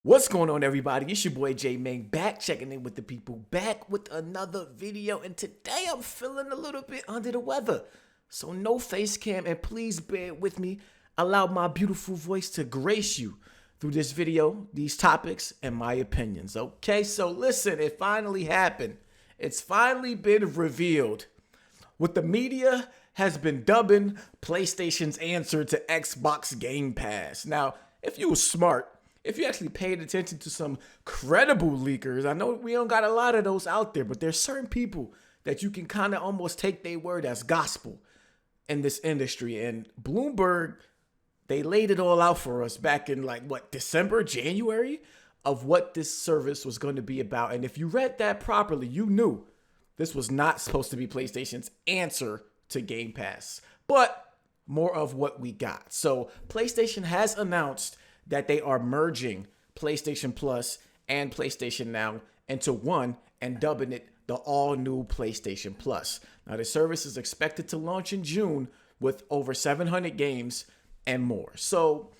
What's going on, everybody? It's your boy J Ming, back checking in with the people, back with another video. And today I'm feeling a little bit under the weather, so no face cam, and please bear with me. Allow my beautiful voice to grace you through this video, these topics, and my opinions. Okay, so listen, it finally happened. It's finally been revealed. What the media has been dubbing PlayStation's answer to Xbox Game Pass. Now, if you were smart, if you actually paid attention to some credible leakers, I know we don't got a lot of those out there, but there's certain people that you can kind of almost take their word as gospel in this industry. And Bloomberg, they laid it all out for us back in December, January, of what this service was going to be about. And if you read that properly, you knew this was not supposed to be PlayStation's answer to Game Pass, but more of what we got. So PlayStation has announced that they are merging PlayStation Plus and PlayStation Now into one and dubbing it the all-new PlayStation Plus. Now, the service is expected to launch in June with over 700 games and more. So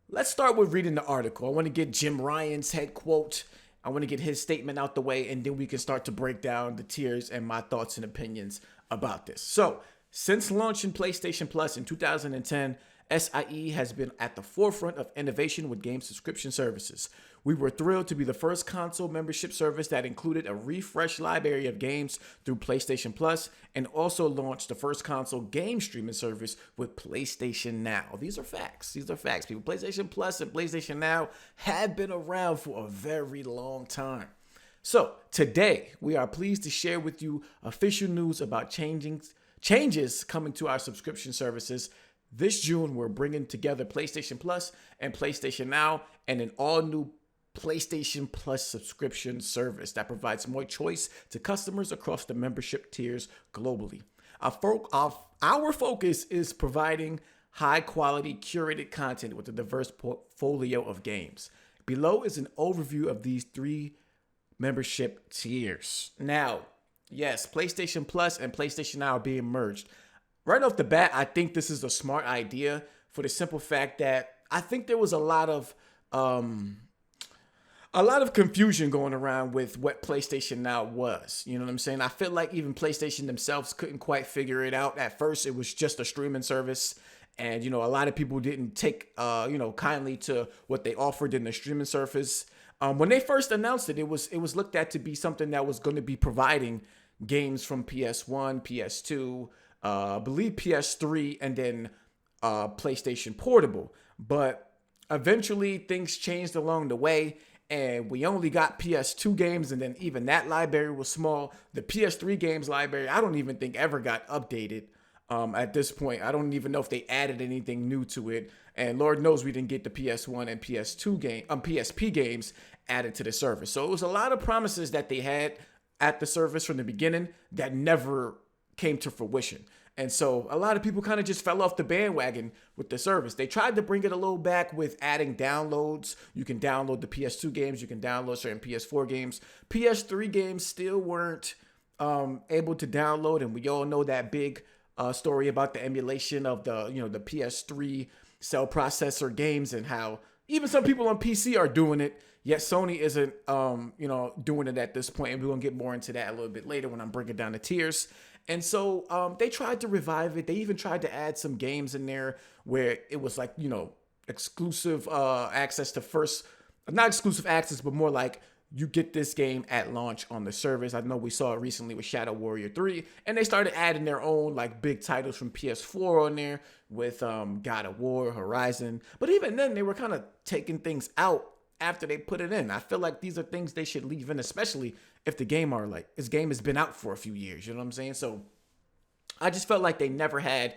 let's start with reading the article. I want to get Jim Ryan's head quote. I want to get his statement out the way, and then we can start to break down the tiers and my thoughts and opinions about this. So, since launching PlayStation Plus in 2010, SIE has been at the forefront of innovation with game subscription services. We were thrilled to be the first console membership service that included a refreshed library of games through PlayStation Plus, and also launched the first console game streaming service with PlayStation Now. These are facts. These are facts, people. PlayStation Plus and PlayStation Now have been around for a very long time. So today, we are pleased to share with you official news about changes coming to our subscription services. This June, we're bringing together PlayStation Plus and PlayStation Now and an all-new PlayStation Plus subscription service that provides more choice to customers across the membership tiers globally. Our focus is providing high-quality, curated content with a diverse portfolio of games. Below is an overview of these three membership tiers. Now, yes, PlayStation Plus and PlayStation Now are being merged. Right off the bat, I think this is a smart idea for the simple fact that I think there was a lot of confusion going around with what PlayStation Now was. You know what I'm saying? I feel like even PlayStation themselves couldn't quite figure it out. At first, it was just a streaming service. And, a lot of people didn't take, kindly to what they offered in the streaming service. When they first announced it, it was looked at to be something that was going to be providing games from PS1, PS2, I believe PS3, and then PlayStation Portable. But eventually things changed along the way, and we only got PS2 games, and then even that library was small. The PS3 games library, I don't even think ever got updated at this point. I don't even know if they added anything new to it. And Lord knows we didn't get the PS1 and PSP games added to the service. So it was a lot of promises that they had at the service from the beginning that never came to fruition. And so a lot of people kind of just fell off the bandwagon with the service. They tried to bring it a little back with adding downloads. You can download the PS2 games. You can download certain PS4 games. PS3 games still weren't able to download. And we all know that big story about the emulation of the PS3 cell processor games and how even some people on PC are doing it. Yet Sony isn't, doing it at this point. And we're going to get more into that a little bit later when I'm breaking down the tiers. And so they tried to revive it. They even tried to add some games in there where it was like, exclusive access to not exclusive access, but more like you get this game at launch on the service. I know we saw it recently with Shadow Warrior 3, and they started adding their own like big titles from PS4 on there with God of War, Horizon. But even then, they were kind of taking things out after they put it in. I feel like these are things they should leave in, especially if the game this game has been out for a few years. You know what I'm saying? So I just felt like they never had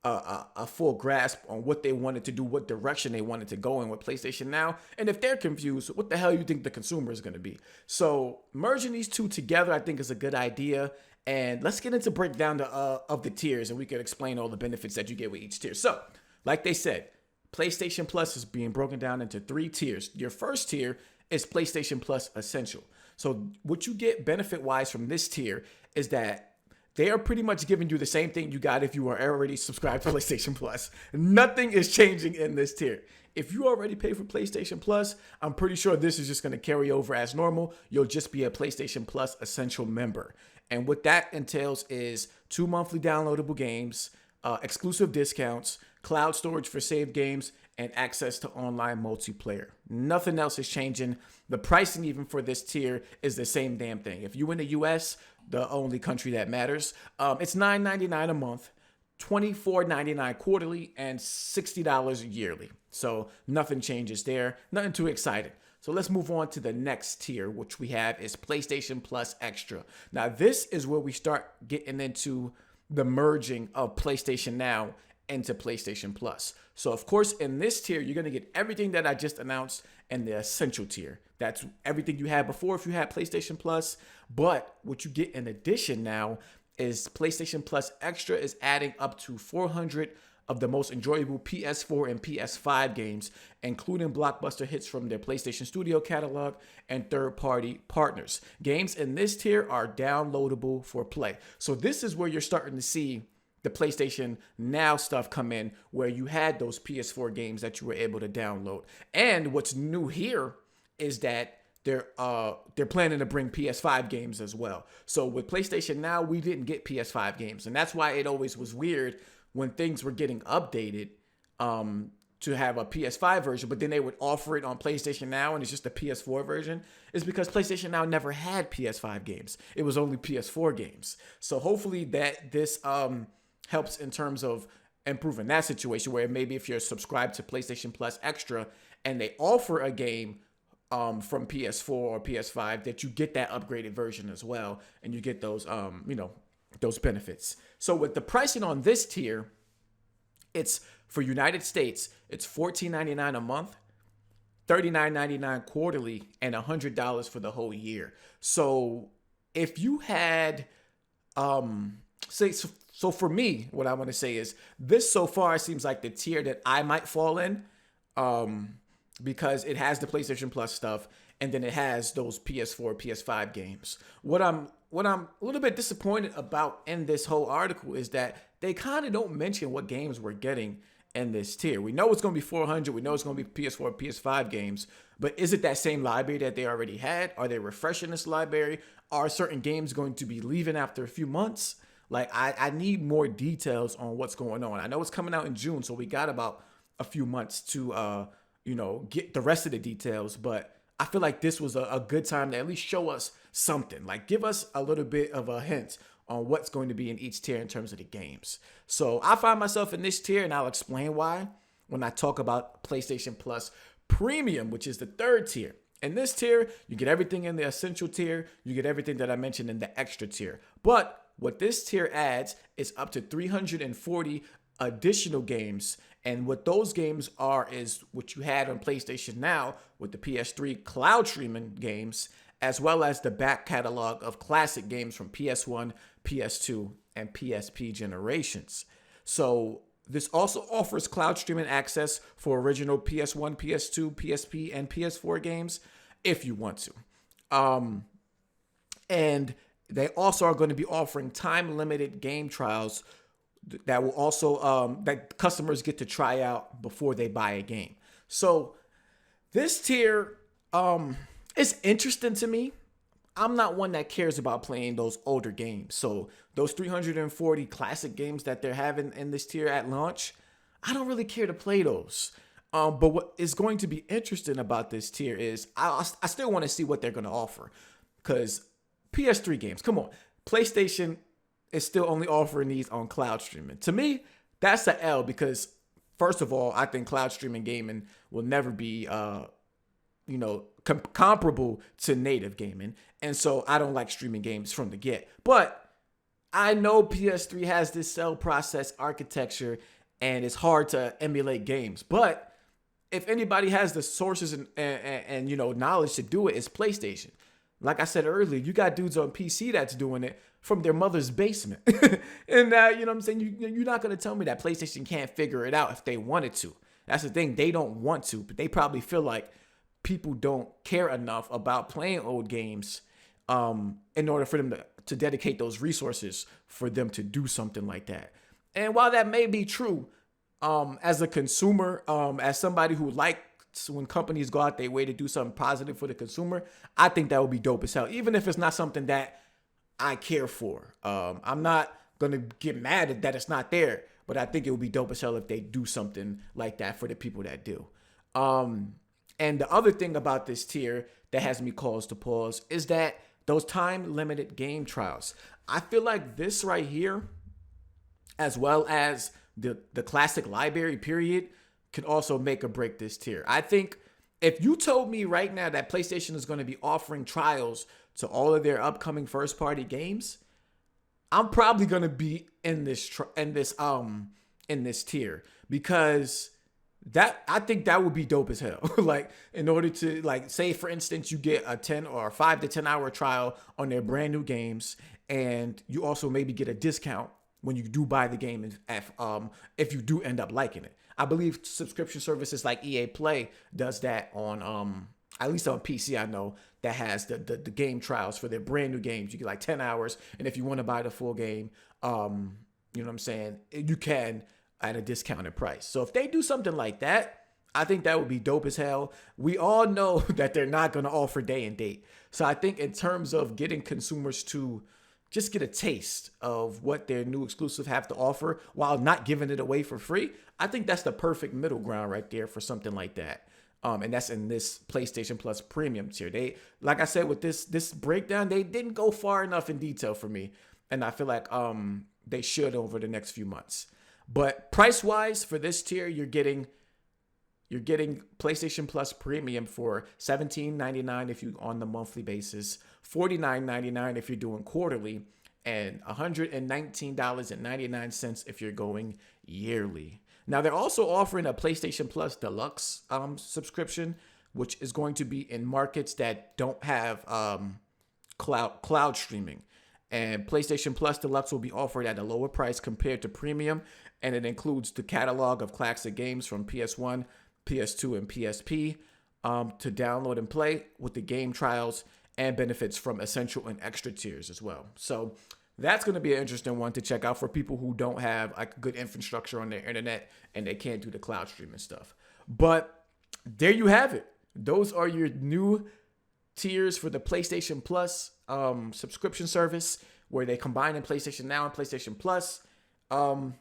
a full grasp on what they wanted to do, what direction they wanted to go in with PlayStation Now. And if they're confused, what the hell you think the consumer is going to be? So merging these two together, I think, is a good idea. And let's get into breakdown of the tiers, and we can explain all the benefits that you get with each tier. So, like they said, PlayStation Plus is being broken down into three tiers. Your first tier is PlayStation Plus Essential. So what you get benefit-wise from this tier is that They are pretty much giving you the same thing you got if you were already subscribed to PlayStation Plus. Nothing is changing in this tier. If you already pay for PlayStation Plus, I'm pretty sure this is just going to carry over as normal. You'll just be a PlayStation Plus Essential member. And what that entails is 2 monthly downloadable games, exclusive discounts, cloud storage for saved games, and access to online multiplayer. Nothing else is changing. The pricing even for this tier is the same damn thing. If you in the US, the only country that matters, it's $9.99 a month, $24.99 quarterly, and $60 yearly. So nothing changes there. Nothing too exciting. So let's move on to the next tier, which we have is PlayStation Plus Extra. Now, this is where we start getting into the merging of PlayStation Now into PlayStation Plus. So, of course, in this tier, you're going to get everything that I just announced in the Essential tier. That's everything you had before if you had PlayStation Plus. But what you get in addition now is PlayStation Plus Extra is adding up to 400 of the most enjoyable PS4 and PS5 games, including blockbuster hits from their PlayStation Studio catalog and third-party partners. Games in this tier are downloadable for play. So this is where you're starting to see the PlayStation Now stuff come in, where you had those PS4 games that you were able to download. And what's new here is that they're planning to bring PS5 games as well. So with PlayStation Now, we didn't get PS5 games, and that's why it always was weird when things were getting updated to have a PS5 version, but then they would offer it on PlayStation Now and it's just a PS4 version, is because PlayStation Now never had PS5 games. It was only PS4 games. So hopefully that this helps in terms of improving that situation, where maybe if you're subscribed to PlayStation Plus Extra and they offer a game from PS4 or PS5, that you get that upgraded version as well, and you get those those benefits. So with the pricing on this tier, it's for United States, it's $14.99 a month, $39.99 quarterly, and $100 for the whole year. So if you had, so for me, what I want to say is this so far seems like the tier that I might fall in, because it has the PlayStation Plus stuff, and then it has those PS4, PS5 games. What I'm a little bit disappointed about in this whole article is that they kind of don't mention what games we're getting in this tier. We know it's going to be 400. We know it's going to be PS4, PS5 games. But is it that same library that they already had? Are they refreshing this library? Are certain games going to be leaving after a few months? Like, I need more details on what's going on. I know it's coming out in June, so we got about a few months to, get the rest of the details. But I feel like this was a good time to at least show us something. Like, give us a little bit of a hint on what's going to be in each tier in terms of the games. So I find myself in this tier, and I'll explain why when I talk about PlayStation Plus Premium, which is the third tier. In this tier, you get everything in the Essential tier. You get everything that I mentioned in the Extra tier. But what this tier adds is up to 340 additional games. And what those games are is what you had on PlayStation Now with the PS3 cloud streaming games, as well as the back catalog of classic games from PS1, PS2, and PSP generations. So this also offers cloud streaming access for original PS1, PS2, PSP, and PS4 games if you want to. And they also are going to be offering time-limited game trials that will also that customers get to try out before they buy a game. So this tier is interesting to me. I'm not one that cares about playing those older games. So those 340 classic games that they're having in this tier at launch, I don't really care to play those. But what is going to be interesting about this tier is I still want to see what they're going to offer, because PS3 games, come on, PlayStation is still only offering these on cloud streaming. To me, that's an L, because first of all, I think cloud streaming gaming will never be, comparable to native gaming. And so I don't like streaming games from the get. But I know PS3 has this cell process architecture and it's hard to emulate games. But if anybody has the sources and knowledge to do it, it's PlayStation. Like I said earlier, you got dudes on PC that's doing it from their mother's basement. And you know what I'm saying? You're not going to tell me that PlayStation can't figure it out if they wanted to. That's the thing. They don't want to, but they probably feel like people don't care enough about playing old games in order for them to dedicate those resources for them to do something like that. And while that may be true, as a consumer, as somebody who likes when companies go out their way to do something positive for the consumer, I think that would be dope as hell, even if it's not something that I care for. I'm not going to get mad at that it's not there, but I think it would be dope as hell if they do something like that for the people that do. And the other thing about this tier that has me cause to pause is that those time limited game trials. I feel like this right here, as well as the classic library period, could also make or break this tier. I think if you told me right now that PlayStation is going to be offering trials to all of their upcoming first party games, I'm probably going to be in this tier, because that, I think that would be dope as hell. Like, in order to, like, say for instance you get a 10 or 5 to 10 hour trial on their brand new games, and you also maybe get a discount when you do buy the game if you do end up liking it. I believe subscription services like EA Play does that on at least on PC. I know that has the game trials for their brand new games. You get like 10 hours, and if you want to buy the full game, you know what I'm saying, you can at a discounted price. So if they do something like that, I think that would be dope as hell. We all know that they're not going to offer day and date. So I think in terms of getting consumers to just get a taste of what their new exclusive have to offer while not giving it away for free, I think that's the perfect middle ground right there for something like that. And that's in this PlayStation Plus Premium tier. They, like I said, with this breakdown, they didn't go far enough in detail for me, and I feel like they should over the next few months. But price wise for this tier, you're getting PlayStation Plus Premium for $17.99 if you on the monthly basis, $49.99 if you're doing quarterly, and $119.99 if you're going yearly. Now, they're also offering a PlayStation Plus Deluxe subscription, which is going to be in markets that don't have cloud streaming. And PlayStation Plus Deluxe will be offered at a lower price compared to Premium, and it includes the catalog of classic games from PS1, PS2, and PSP to download and play, with the game trials and benefits from essential and extra tiers as well. So that's going to be an interesting one to check out for people who don't have like good infrastructure on their internet and they can't do the cloud streaming stuff. But there you have it. Those are your new tiers for the PlayStation Plus subscription service, where they combine in PlayStation Now and PlayStation Plus. I'm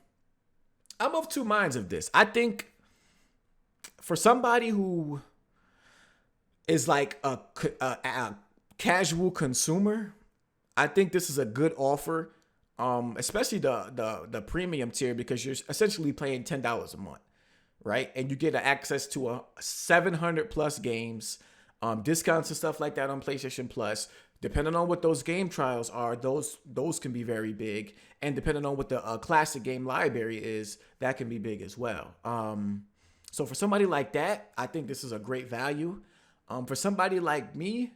of two minds of this. I think for somebody who is like a casual consumer, I think this is a good offer, especially the premium tier, because you're essentially paying $10 a month, right? And you get access to 700 plus games, discounts and stuff like that on PlayStation Plus. Depending on what those game trials are, those can be very big, and depending on what the classic game library is, that can be big as well. So for somebody like that, I think this is a great value. For somebody like me,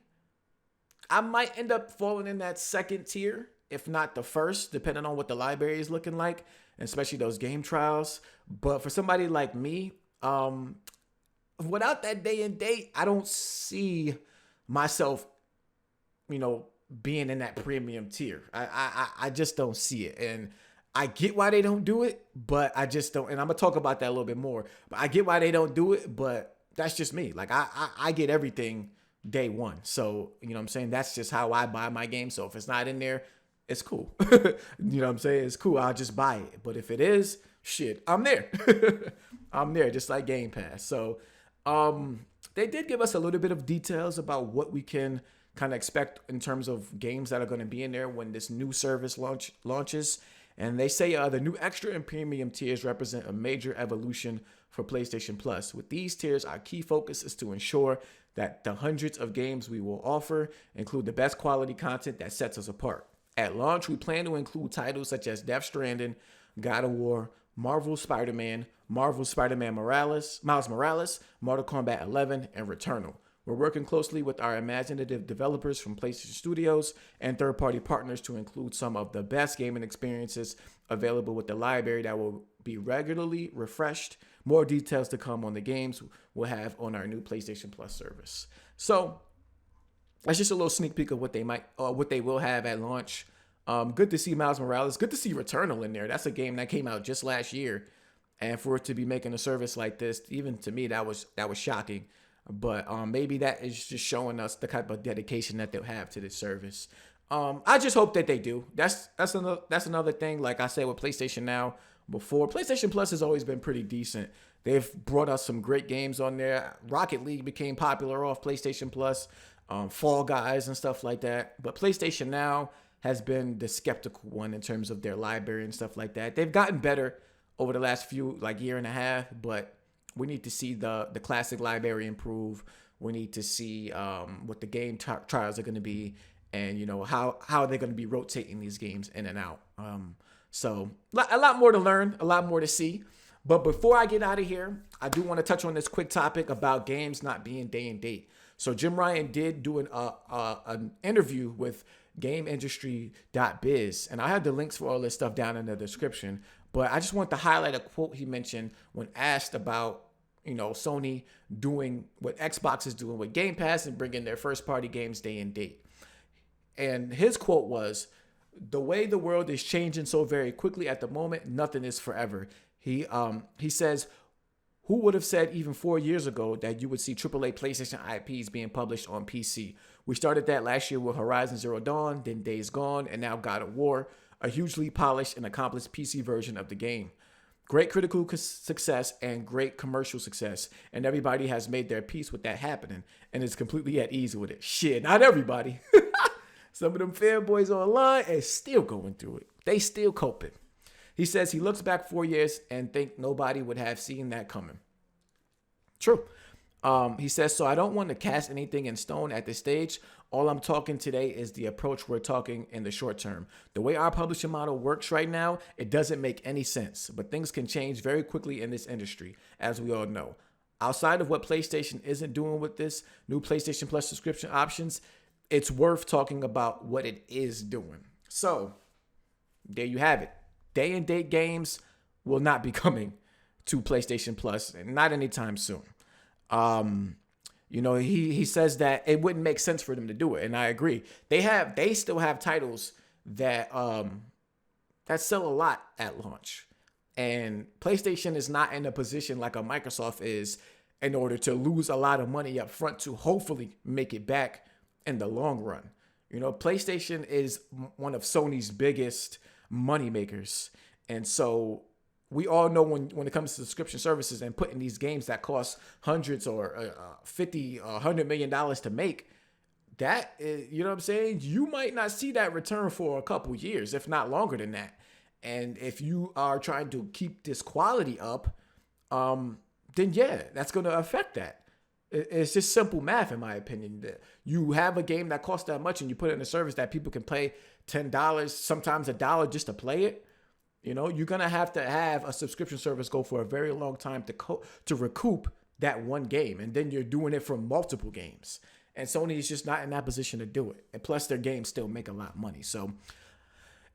I might end up falling in that second tier, if not the first, depending on what the library is looking like, and especially those game trials. But for somebody like me, without that day and date, I don't see myself, being in that premium tier. I just don't see it. And I get why they don't do it, but I just don't. And I'm going to talk about that a little bit more. But I get why they don't do it, but that's just me. Like, I get everything day one. So, you know what I'm saying? That's just how I buy my game. So if it's not in there, it's cool. You know what I'm saying? It's cool. I'll just buy it. But if it is, shit, I'm there. I'm there, just like Game Pass. So they did give us a little bit of details about what we can kind of expect in terms of games that are going to be in there when this new service launches. And they say the new extra and premium tiers represent a major evolution for PlayStation Plus. With these tiers, our key focus is to ensure that the hundreds of games we will offer include the best quality content that sets us apart. At launch, we plan to include titles such as Death Stranding, God of War, Marvel's Spider-Man, Marvel's Spider-Man Miles Morales, Mortal Kombat 11, and Returnal. We're working closely with our imaginative developers from PlayStation Studios and third-party partners to include some of the best gaming experiences available with the library that will be regularly refreshed. More details to come on the games we'll have on our new PlayStation Plus service. So That's just a little sneak peek of what they might, what they will have at launch. Good to see Miles Morales. Good to see Returnal in there. That's a game that came out just last year, and for it to be making a service like this, even to me, that was shocking. But maybe that is just showing us the type of dedication that they'll have to this service. I just hope that they do. That's another thing. Like I said with PlayStation Now before, PlayStation Plus has always been pretty decent. They've brought us some great games on there. Rocket League became popular off PlayStation Plus, Fall Guys and stuff like that. But PlayStation Now has been the skeptical one in terms of their library and stuff like that. They've gotten better over the last few year and a half, but we need to see the classic library improve. We need to see what the game trials are going to be, and how they're going to be rotating these games in and out. So a lot more to learn, a lot more to see. But before I get out of here, I do want to touch on this quick topic about games not being day and date. So Jim Ryan did do an interview with GameIndustry.biz, and I have the links for all this stuff down in the description. But I just want to highlight a quote he mentioned when asked about Sony doing what Xbox is doing with Game Pass and bringing their first party games day and date. And his quote was, "The way the world is changing so very quickly at the moment, nothing is forever." He says, "Who would have said even 4 years ago that you would see AAA PlayStation IPs being published on PC? We started that last year with Horizon Zero Dawn, then Days Gone, and now God of War, a hugely polished and accomplished PC version of the game. Great critical success and great commercial success, and everybody has made their peace with that happening and is completely at ease with it." Shit, not everybody. Some of them fanboys online are still going through it. They still coping. He says he looks back 4 years and think nobody would have seen that coming. True. He says, "So I don't want to cast anything in stone at this stage. All I'm talking today is the approach we're talking in the short term. The way our publishing model works right now, it doesn't make any sense. But things can change very quickly in this industry, as we all know. Outside of what PlayStation isn't doing with this new PlayStation Plus subscription options, it's worth talking about what it is doing." So there you have it. Day and date games will not be coming to PlayStation Plus, and not anytime soon. He says that it wouldn't make sense for them to do it, and I agree. They still have titles that sell a lot at launch, and PlayStation is not in a position like a Microsoft is in order to lose a lot of money up front to hopefully make it back in the long run. PlayStation is one of Sony's biggest money makers, and so we all know when it comes to subscription services and putting these games that cost hundreds or $100 million to make, that is, you know what I'm saying, you might not see that return for a couple years, if not longer than that. And if you are trying to keep this quality up, then yeah, that's going to affect that. It's just simple math, in my opinion. You have a game that costs that much and you put it in a service that people can pay $10, sometimes $1 just to play it. You're going to have a subscription service go for a very long time to recoup that one game. And then you're doing it for multiple games. And Sony is just not in that position to do it. And plus, their games still make a lot of money. So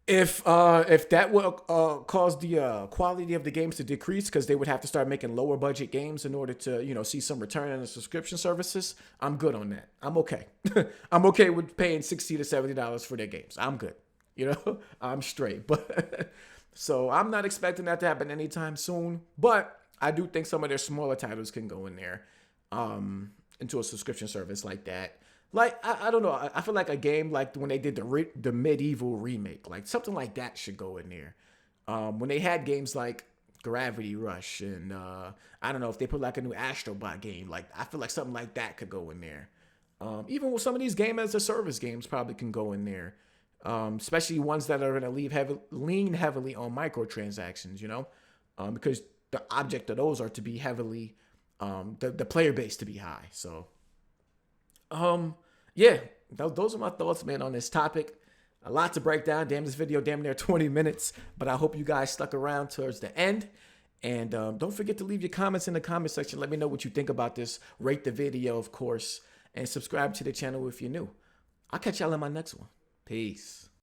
if that will cause the quality of the games to decrease, because they would have to start making lower budget games in order to see some return in the subscription services, I'm good on that. I'm okay. I'm okay with paying $60 to $70 for their games. I'm good. I'm straight. But so I'm not expecting that to happen anytime soon. But I do think some of their smaller titles can go in there into a subscription service like that. Like, I don't know. I feel like a game like when they did the Medieval remake, like something like that should go in there. When they had games like Gravity Rush and I don't know if they put like a new Astrobot game, like I feel like something like that could go in there. Even with some of these game as a service games probably can go in there. Especially ones that are going to lean heavily on microtransactions, because the object of those are to be heavily, the player base to be high. So, yeah, those are my thoughts, man, on this topic. A lot to break down. Damn, this video damn near 20 minutes, but I hope you guys stuck around towards the end. And don't forget to leave your comments in the comment section. Let me know what you think about this. Rate the video, of course, and subscribe to the channel if you're new. I'll catch y'all in my next one. Peace.